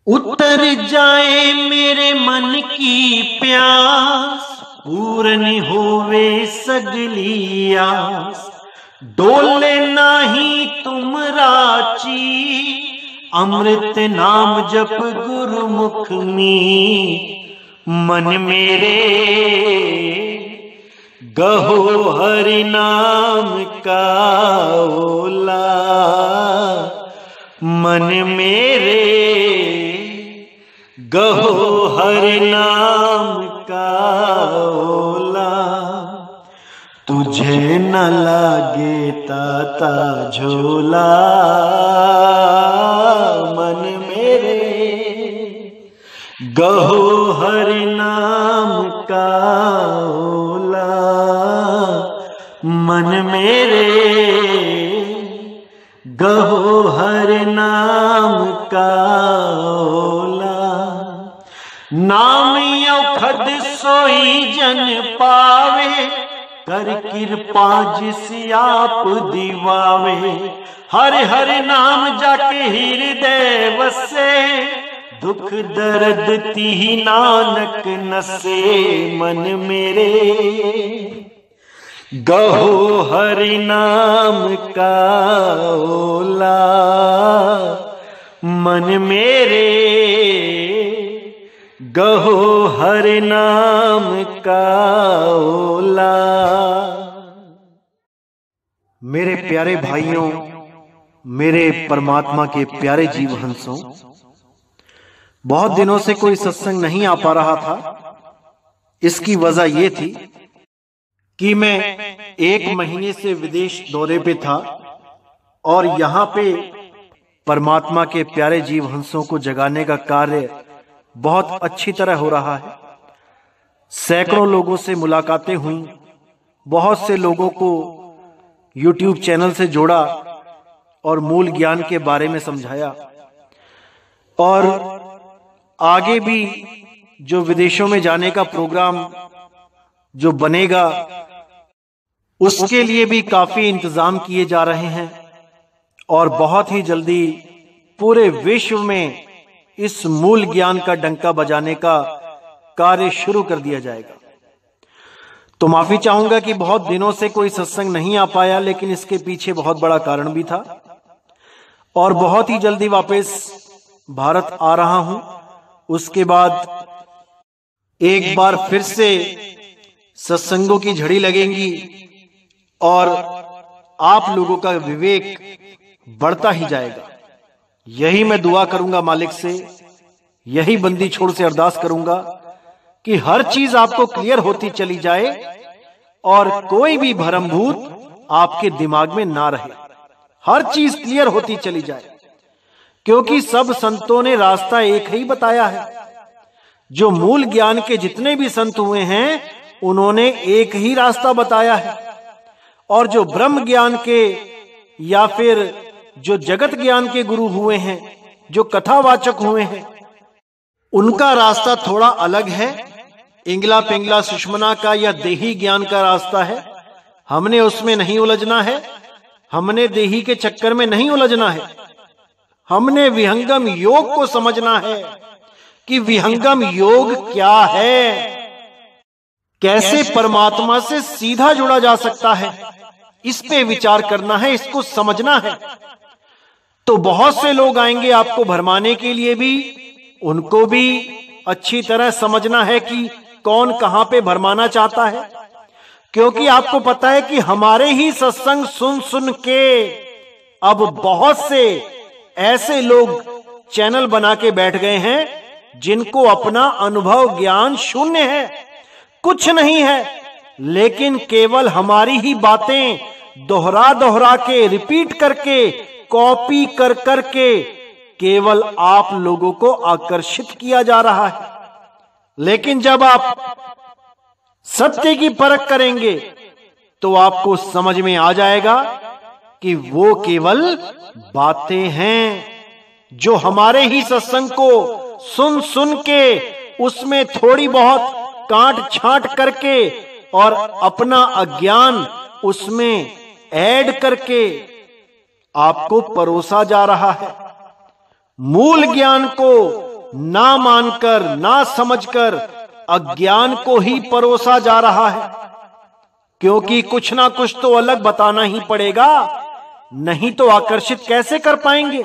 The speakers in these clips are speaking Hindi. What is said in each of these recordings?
उतर जाए मेरे मन की प्यास, पूर्ण होवे सगली आस। डोले नाही तुम राची, अमृत नाम जप गुरुमुख में। मन मेरे गहो हरि नाम का ओला। मन मेरे गहो हरि नाम का ओला। तुझे न लागे ताता झोला। मन मेरे गहो हरि नाम का ओला। मन मेरे गहो हरि नाम का ओला। नाम औखद सोई जन पावे, कर कृपा जिस आप दिवावे। हर हर नाम जाके हृदय वसे, दुख दर्द तिहि नानक नसे। मन मेरे गहो हरि नाम का ओला। मन मेरे गहो हरि नाम का ओला। मेरे प्यारे भाइयों, मेरे परमात्मा के प्यारे जीव हंसों, बहुत दिनों से कोई सत्संग नहीं आ पा रहा था। इसकी वजह यह थी कि मैं 1 महीने से विदेश दौरे पे था और यहाँ पे परमात्मा के प्यारे जीव हंसों को जगाने का कार्य बहुत अच्छी तरह हो रहा है। सैकड़ों लोगों से मुलाकातें हुई, बहुत से लोगों को YouTube चैनल से जोड़ा और मूल ज्ञान के बारे में समझाया। और आगे भी जो विदेशों में जाने का प्रोग्राम जो बनेगा, उसके लिए भी काफी इंतजाम किए जा रहे हैं और बहुत ही जल्दी पूरे विश्व में इस मूल ज्ञान का डंका बजाने का कार्य शुरू कर दिया जाएगा। तो माफी चाहूंगा कि बहुत दिनों से कोई सत्संग नहीं आ पाया, लेकिन इसके पीछे बहुत बड़ा कारण भी था और बहुत ही जल्दी वापस भारत आ रहा हूं। उसके बाद एक बार फिर से सत्संगों की झड़ी लगेंगी और आप लोगों का विवेक बढ़ता ही जाएगा। यही मैं दुआ करूंगा मालिक से, यही बंदी छोड़ से अरदास करूंगा कि हर चीज आपको क्लियर होती चली जाए और कोई भी भ्रमभूत आपके दिमाग में ना रहे। हर चीज क्लियर होती चली जाए, क्योंकि सब संतों ने रास्ता एक ही बताया है। जो मूल ज्ञान के जितने भी संत हुए हैं, उन्होंने एक ही रास्ता बताया है। और जो ब्रह्म ज्ञान के या फिर जो जगत ज्ञान के गुरु हुए हैं, जो कथावाचक हुए हैं, उनका रास्ता थोड़ा अलग है। इंगला पिंगला सुषमना का या देही ज्ञान का रास्ता है। हमने उसमें नहीं उलझना है, हमने देही के चक्कर में नहीं उलझना है। हमने विहंगम योग को समझना है कि विहंगम योग क्या है, कैसे परमात्मा से सीधा जुड़ा जा सकता है, इस पे विचार करना है, इसको समझना है। तो बहुत से लोग आएंगे आपको भरमाने के लिए भी, उनको भी अच्छी तरह समझना है कि कौन कहां पे भरमाना चाहता है। क्योंकि आपको पता है कि हमारे ही सत्संग सुन सुन के अब बहुत से ऐसे लोग चैनल बना के बैठ गए हैं जिनको अपना अनुभव ज्ञान शून्य है, कुछ नहीं है, लेकिन केवल हमारी ही बातें दोहरा दोहरा के, रिपीट करके, कॉपी कर करके केवल आप लोगों को आकर्षित किया जा रहा है। लेकिन जब आप सत्य की परख करेंगे तो आपको समझ में आ जाएगा कि वो केवल बातें हैं जो हमारे ही सत्संग को सुन सुन के उसमें थोड़ी बहुत काट छांट करके और अपना अज्ञान उसमें ऐड करके आपको परोसा जा रहा है। मूल ज्ञान को ना मानकर, ना समझकर अज्ञान को ही परोसा जा रहा है, क्योंकि कुछ ना कुछ तो अलग बताना ही पड़ेगा, नहीं तो आकर्षित कैसे कर पाएंगे।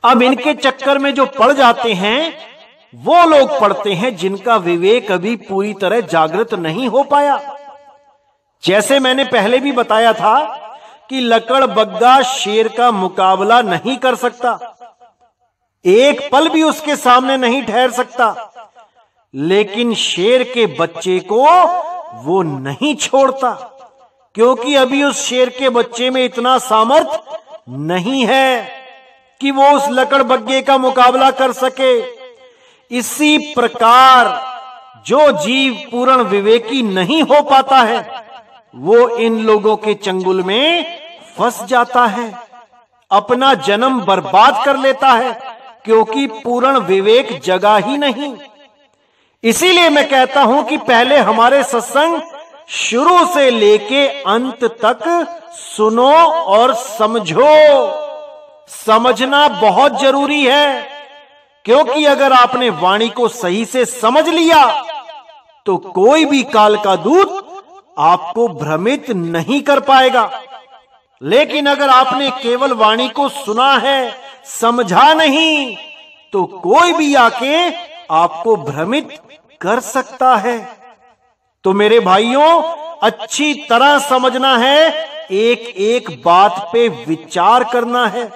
अब इनके चक्कर में जो पड़ जाते हैं वो लोग पड़ते हैं जिनका विवेक अभी पूरी तरह जागृत नहीं हो पाया। जैसे मैंने पहले भी बताया था कि लकड़बग्गा शेर का मुकाबला नहीं कर सकता, एक पल भी उसके सामने नहीं ठहर सकता, लेकिन शेर के बच्चे को वो नहीं छोड़ता, क्योंकि अभी उस शेर के बच्चे में इतना सामर्थ्य नहीं है कि वो उस लकड़बग्गे का मुकाबला कर सके। इसी प्रकार जो जीव पूर्ण विवेकी नहीं हो पाता है वो इन लोगों के चंगुल में फंस जाता है, अपना जन्म बर्बाद कर लेता है, क्योंकि पूर्ण विवेक जगा ही नहीं। इसीलिए मैं कहता हूं कि पहले हमारे सत्संग शुरू से लेके अंत तक सुनो और समझो। समझना बहुत जरूरी है, क्योंकि अगर आपने वाणी को सही से समझ लिया तो कोई भी काल का दूत आपको भ्रमित नहीं कर पाएगा। लेकिन अगर आपने केवल वाणी को सुना है, समझा नहीं, तो कोई भी आके आपको भ्रमित कर सकता है। तो मेरे भाइयों, अच्छी तरह समझना है, एक एक बात पे विचार करना है,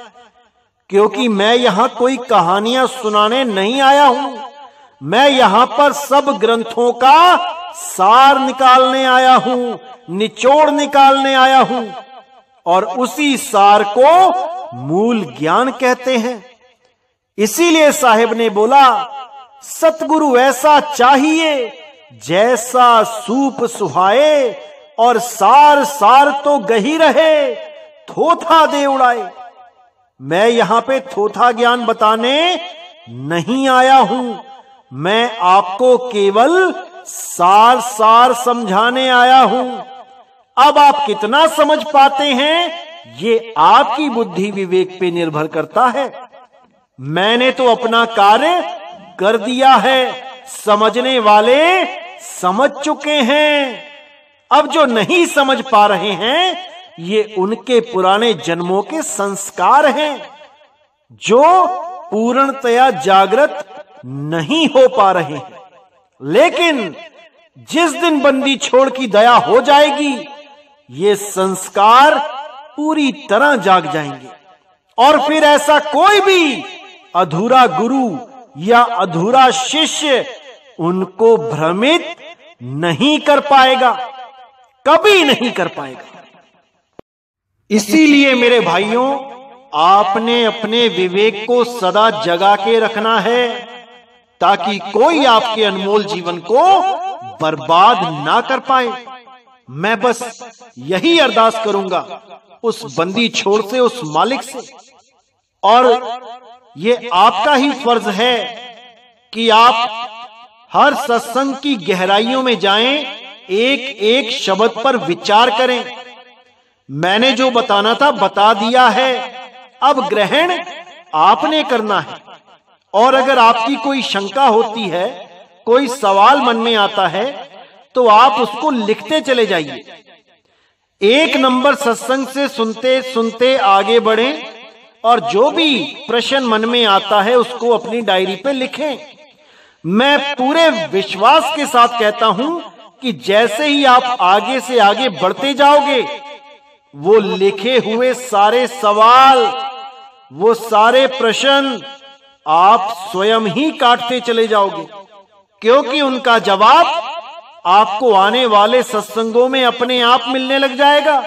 क्योंकि मैं यहां कोई कहानियां सुनाने नहीं आया हूं। मैं यहां पर सब ग्रंथों का सार निकालने आया हूं, निचोड़ निकालने आया हूं, और उसी सार को मूल ज्ञान कहते हैं। इसीलिए साहिब ने बोला, सतगुरु ऐसा चाहिए जैसा सूप सुहाए, और सार सार तो गही रहे, थोथा दे उड़ाए। मैं यहां पे थोथा ज्ञान बताने नहीं आया हूं, मैं आपको केवल सार सार समझाने आया हूं। अब आप कितना समझ पाते हैं ये आपकी बुद्धि विवेक पे निर्भर करता है। मैंने तो अपना कार्य कर दिया है, समझने वाले समझ चुके हैं। अब जो नहीं समझ पा रहे हैं ये उनके पुराने जन्मों के संस्कार हैं, जो पूर्णतया जागृत नहीं हो पा रहे हैं। लेकिन जिस दिन बंदी छोड़ की दया हो जाएगी, ये संस्कार पूरी तरह जाग जाएंगे, और फिर ऐसा कोई भी अधूरा गुरु या अधूरा शिष्य उनको भ्रमित नहीं कर पाएगा, कभी नहीं कर पाएगा। इसीलिए मेरे भाइयों, आपने अपने विवेक को सदा जगा के रखना है, ताकि कोई आपके अनमोल जीवन को बर्बाद ना कर पाए। मैं बस यही अरदास करूंगा उस बंदी छोड़ से, उस मालिक से, और ये आपका ही फर्ज है कि आप हर सत्संग की गहराइयों में जाएं, एक एक शब्द पर विचार करें। मैंने जो बताना था बता दिया है, अब ग्रहण आपने करना है। और अगर आपकी कोई शंका होती है, कोई सवाल मन में आता है, तो आप उसको लिखते चले जाइए। एक नंबर सत्संग से सुनते सुनते आगे बढ़ें, और जो भी प्रश्न मन में आता है उसको अपनी डायरी पे लिखें। मैं पूरे विश्वास के साथ कहता हूं कि जैसे ही आप आगे से आगे बढ़ते जाओगे, वो लिखे हुए सारे सवाल, वो सारे प्रश्न आप स्वयं ही काटते चले जाओगे, क्योंकि उनका जवाब आपको आने वाले सत्संगों में अपने आप मिलने लग जाएगा।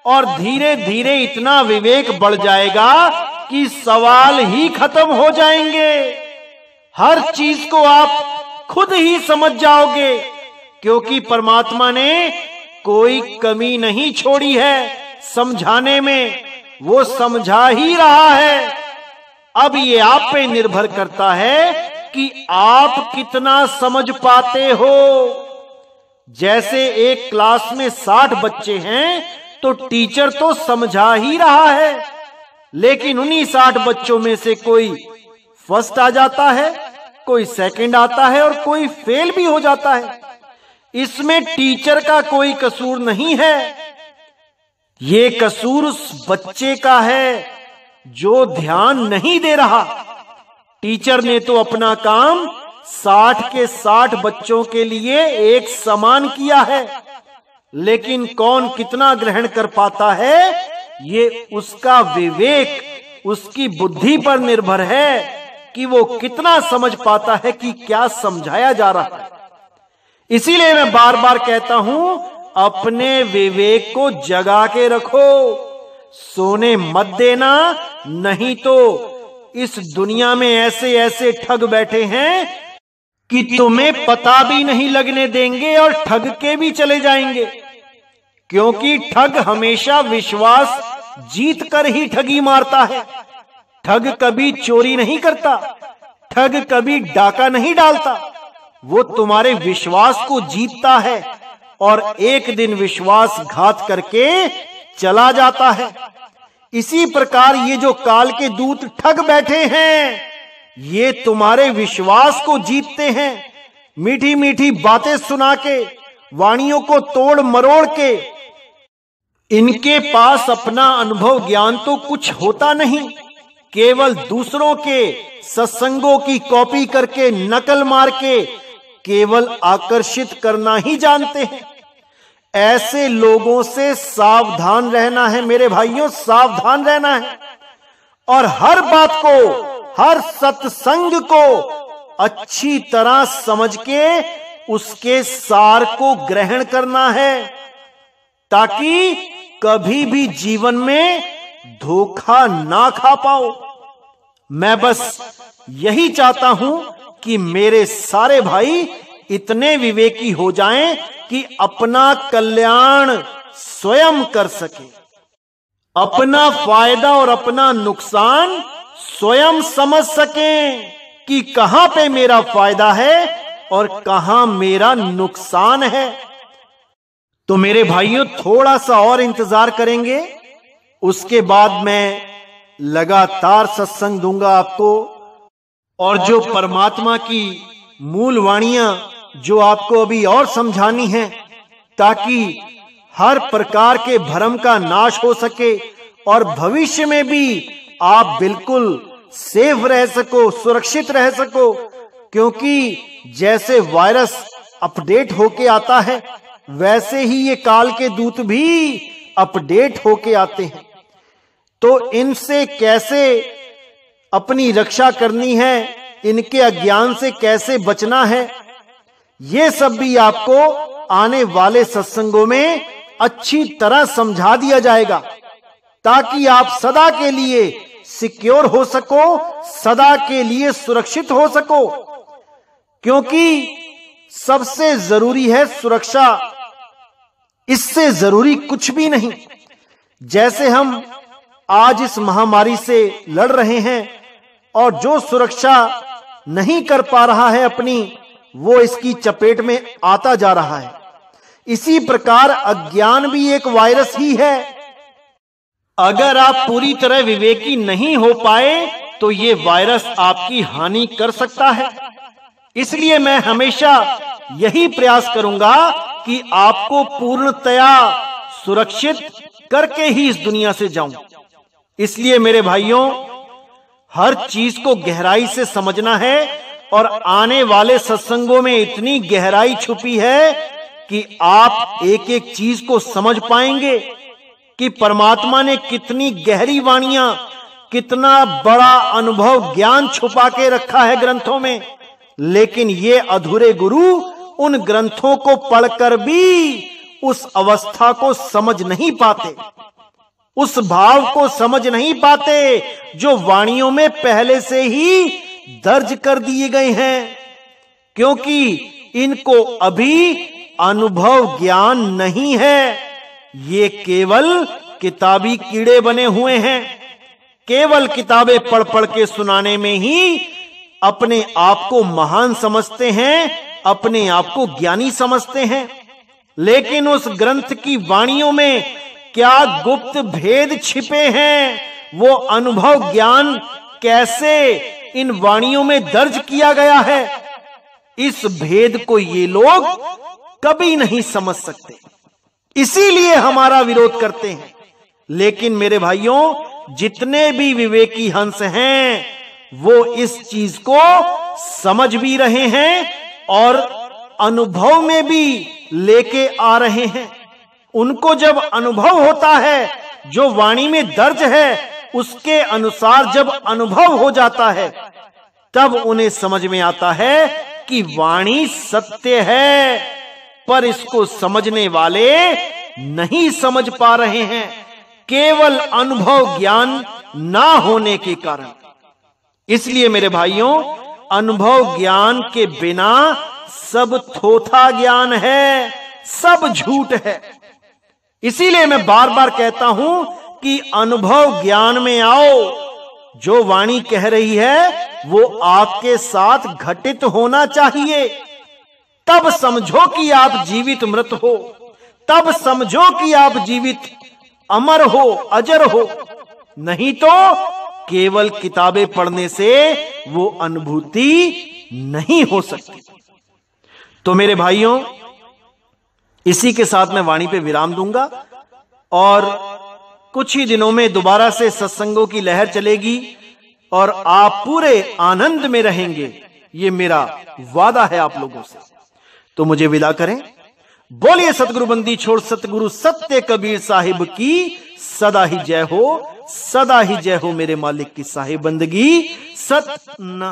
और धीरे धीरे इतना विवेक बढ़ जाएगा कि सवाल ही खत्म हो जाएंगे। हर चीज को आप खुद ही समझ जाओगे, क्योंकि परमात्मा ने कोई कमी नहीं छोड़ी है समझाने में, वो समझा ही रहा है। अब ये आप पे निर्भर करता है कि आप कितना समझ पाते हो। जैसे एक क्लास में 60 बच्चे हैं, तो टीचर तो समझा ही रहा है, लेकिन उन्हीं 60 बच्चों में से कोई फर्स्ट आ जाता है, कोई सेकंड आता है और कोई फेल भी हो जाता है। इसमें टीचर का कोई कसूर नहीं है, ये कसूर उस बच्चे का है जो ध्यान नहीं दे रहा। टीचर ने तो अपना काम 60 के 60 बच्चों के लिए एक समान किया है, लेकिन कौन कितना ग्रहण कर पाता है ये उसका विवेक, उसकी बुद्धि पर निर्भर है कि वो कितना समझ पाता है कि क्या समझाया जा रहा है। इसीलिए मैं बार बार कहता हूं, अपने विवेक को जगा के रखो, सोने मत देना, नहीं तो इस दुनिया में ऐसे ऐसे ठग बैठे हैं कि तुम्हें पता भी नहीं लगने देंगे और ठग के भी चले जाएंगे। क्योंकि ठग हमेशा विश्वास जीत कर ही ठगी मारता है। ठग कभी चोरी नहीं करता, ठग कभी डाका नहीं डालता, वो तुम्हारे विश्वास को जीतता है और एक दिन विश्वासघात करके चला जाता है। इसी प्रकार ये जो काल के दूत ठग बैठे हैं, ये तुम्हारे विश्वास को जीतते हैं। मीठी मीठी बातें सुना के, वाणियों को तोड़ मरोड़ के। इनके पास अपना अनुभव ज्ञान तो कुछ होता नहीं, केवल दूसरों के सत्संगों की कॉपी करके, नकल मार के केवल आकर्षित करना ही जानते हैं। ऐसे लोगों से सावधान रहना है मेरे भाइयों, सावधान रहना है। और हर बात को, हर सत्संग को अच्छी तरह समझ के उसके सार को ग्रहण करना है, ताकि कभी भी जीवन में धोखा ना खा पाओ। मैं बस यही चाहता हूं कि मेरे सारे भाई इतने विवेकी हो जाएं कि अपना कल्याण स्वयं कर सके, अपना फायदा और अपना नुकसान स्वयं समझ सकें कि कहां पे मेरा फायदा है और कहां मेरा नुकसान है। तो मेरे भाइयों, थोड़ा सा और इंतजार करेंगे, उसके बाद मैं लगातार सत्संग दूंगा आपको। और जो परमात्मा की मूल वाणियां जो आपको अभी और समझानी है, ताकि हर प्रकार के भ्रम का नाश हो सके और भविष्य में भी आप बिल्कुल सेफ रह सको, सुरक्षित रह सको। क्योंकि जैसे वायरस अपडेट होके आता है, वैसे ही ये काल के दूत भी अपडेट होके आते हैं। तो इनसे कैसे अपनी रक्षा करनी है, इनके अज्ञान से कैसे बचना है, ये सब भी आपको आने वाले सत्संगों में अच्छी तरह समझा दिया जाएगा, ताकि आप सदा के लिए सिक्योर हो सको, सदा के लिए सुरक्षित हो सको। क्योंकि सबसे जरूरी है सुरक्षा, इससे जरूरी कुछ भी नहीं। जैसे हम आज इस महामारी से लड़ रहे हैं और जो सुरक्षा नहीं कर पा रहा है अपनी, वो इसकी चपेट में आता जा रहा है। इसी प्रकार अज्ञान भी एक वायरस ही है। अगर आप पूरी तरह विवेकी नहीं हो पाए तो ये वायरस आपकी हानि कर सकता है। इसलिए मैं हमेशा यही प्रयास करूंगा कि आपको पूर्णतया सुरक्षित करके ही इस दुनिया से जाऊं। इसलिए मेरे भाइयों, हर चीज को गहराई से समझना है और आने वाले सत्संगों में इतनी गहराई छुपी है कि आप एक एक चीज को समझ पाएंगे कि परमात्मा ने कितनी गहरी वाणियां, कितना बड़ा अनुभव ज्ञान छुपा के रखा है ग्रंथों में। लेकिन ये अधूरे गुरु उन ग्रंथों को पढ़कर भी उस अवस्था को समझ नहीं पाते, उस भाव को समझ नहीं पाते जो वाणियों में पहले से ही दर्ज कर दिए गए हैं। क्योंकि इनको अभी अनुभव ज्ञान नहीं है, ये केवल किताबी कीड़े बने हुए हैं। केवल किताबें पढ़ पढ़ के सुनाने में ही अपने आप को महान समझते हैं, अपने आप को ज्ञानी समझते हैं। लेकिन उस ग्रंथ की वाणियों में क्या गुप्त भेद छिपे हैं, वो अनुभव ज्ञान कैसे इन वाणियों में दर्ज किया गया है, इस भेद को ये लोग कभी नहीं समझ सकते, इसीलिए हमारा विरोध करते हैं। लेकिन मेरे भाइयों, जितने भी विवेकी हंस हैं वो इस चीज को समझ भी रहे हैं और अनुभव में भी लेके आ रहे हैं। उनको जब अनुभव होता है, जो वाणी में दर्ज है उसके अनुसार जब अनुभव हो जाता है, तब उन्हें समझ में आता है कि वाणी सत्य है, पर इसको समझने वाले नहीं समझ पा रहे हैं, केवल अनुभव ज्ञान ना होने के कारण। इसलिए मेरे भाइयों, अनुभव ज्ञान के बिना सब थोथा ज्ञान है, सब झूठ है। इसीलिए मैं बार बार कहता हूं कि अनुभव ज्ञान में आओ। जो वाणी कह रही है वो आपके साथ घटित होना चाहिए, तब समझो कि आप जीवित मृत हो, तब समझो कि आप जीवित अमर हो, अजर हो। नहीं तो केवल किताबें पढ़ने से वो अनुभूति नहीं हो सकती। तो मेरे भाइयों, इसी के साथ मैं वाणी पे विराम दूंगा और कुछ ही दिनों में दोबारा से सत्संगों की लहर चलेगी और आप पूरे आनंद में रहेंगे, ये मेरा वादा है आप लोगों से। तो मुझे विदा करें। बोलिए सतगुरु बंदी छोड़ सतगुरु सत्य कबीर साहिब की सदा ही जय हो, सदा ही जय हो मेरे मालिक की साहिब बंदगी सतना।